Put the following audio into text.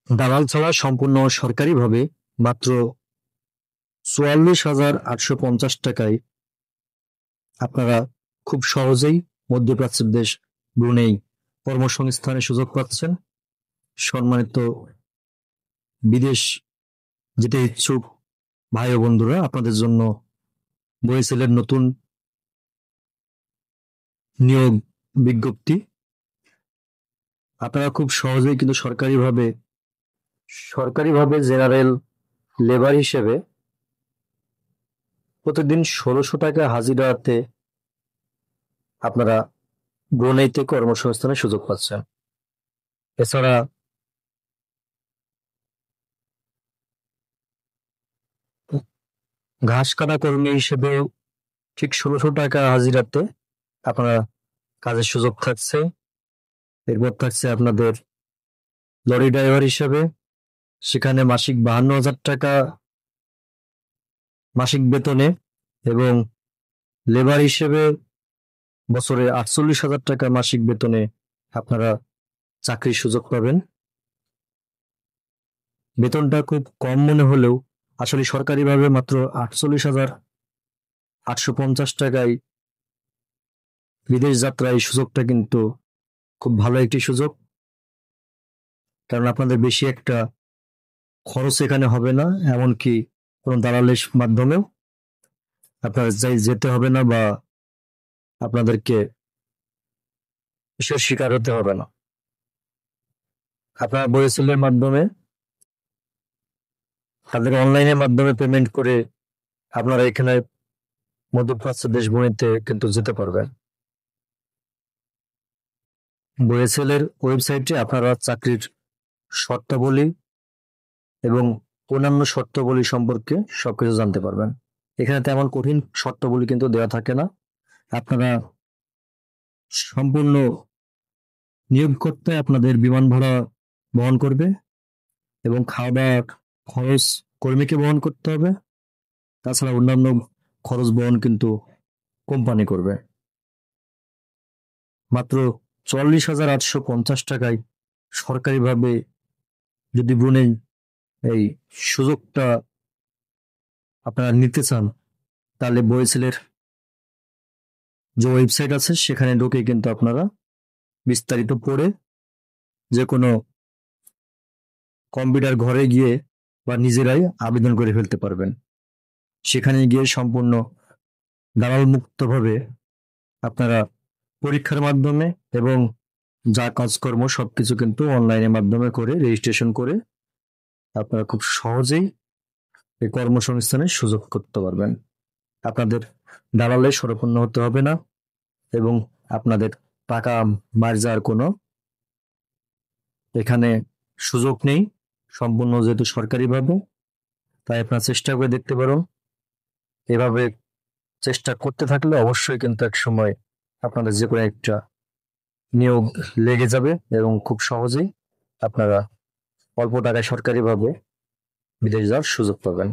দালাল ছাড়া সম্পূর্ণ সরকারিভাবে মাত্র ৪৪,৮৫০ টাকায় আপনারা খুব সহজেই মধ্যপ্রাচ্যের দেশ ব্রুনেই কর্মসংস্থানের সুযোগ পাচ্ছেন। সম্মানিত বিদেশ যেতে ইচ্ছুক ভাই ও বন্ধুরা, আপনাদের জন্য বয়েসেলের নতুন নিয়োগ বিজ্ঞপ্তি। আপনারা খুব সহজেই কিন্তু সরকারিভাবে জেনারেল লেবার হিসেবে প্রতিদিন ১৬০০ টাকা হাজিরাতে আপনারা ব্রুনেইতে কর্মসংস্থানের সুযোগ পাচ্ছেন। এছাড়া ঘাস কাটা কর্মী হিসেবে ঠিক ১৬০০ টাকা হাজিরাতে আপনারা কাজের সুযোগ থাকছে। এরপর থাকছে আপনাদের লরি ড্রাইভার হিসেবে, সেখানে মাসিক ৫২,০০০ টাকা মাসিক বেতনে এবং লেবার হিসেবে বছরে ৪৮,০০০ টাকা মাসিক বেতনে আপনারা চাকরির সুযোগ পাবেন। বেতনটা খুব কম মনে হলেও আসলে সরকারিভাবে মাত্র ৪৮,৮৫০ টাকায় বিদেশ যাত্রা, এই সুযোগটা কিন্তু খুব ভালো একটি সুযোগ, কারণ আপনাদের বেশি একটা খরচ এখানে হবে না, এমনকি কোনো দালালের মাধ্যমেও আপনার যেতে হবে না বা আপনাদেরকে এসব শিকার হতে হবে না। আপনারা বয়েসেলের মাধ্যমে তাদের অনলাইনের মাধ্যমে পেমেন্ট করে আপনারা এখানে মধ্যপ্রাচ্য দেশ ভূমিতে কিন্তু যেতে পারবেন। বয়েসেলের ওয়েবসাইটে আপনারা চাকরির শর্তাবলী এবং অন্যান্য শর্তাবলী সম্পর্কে সবকিছু জানতে পারবেন। এখানে তেমন কঠিন শর্তাবলী কিন্তু দেওয়া থাকে না। আপনারা সম্পূর্ণ নিয়োগকর্তা আপনাদের বিমান ভাড়া বহন করবে এবং খাওয়া দাওয়ার খরচ কর্মীকে বহন করতে হবে। তাছাড়া অন্যান্য খরচ বহন কিন্তু কোম্পানি করবে। মাত্র ৪৪,৮৫০ টাকায় সরকারিভাবে যদি ব্রুনেই এই সুযোগটা আপনারা নিতে চান, তাহলে বয়েসেলের যে ওয়েবসাইট আছে সেখানে ঢুকে কিন্তু আপনারা বিস্তারিত পড়ে যে কোনো কম্পিউটার ঘরে গিয়ে বা নিজেরাই আবেদন করে ফেলতে পারবেন। সেখানে গিয়ে সম্পূর্ণ দালাল মুক্তভাবে আপনারা পরীক্ষার মাধ্যমে এবং যা কাজকর্ম সবকিছু কিন্তু অনলাইনের মাধ্যমে করে রেজিস্ট্রেশন করে আপনারা খুব সহজেই এই কর্মসংস্থানের সুযোগ করতে পারবেন। আপনাদের দালালে শরণাপন্ন হতে হবে না এবং আপনাদের টাকা মার যাওয়ার কোনো এখানে সুযোগ নেই, সম্পূর্ণ যেহেতু সরকারিভাবে। তাই আপনারা চেষ্টা করে দেখতে পারুন। এভাবে চেষ্টা করতে থাকলে অবশ্যই কিন্তু এক সময় আপনাদের যে কোনো একটা নিয়োগ লেগে যাবে এবং খুব সহজেই আপনারা অল্প টাকায় সরকারিভাবে বিদেশ যাওয়ার সুযোগ পাবেন।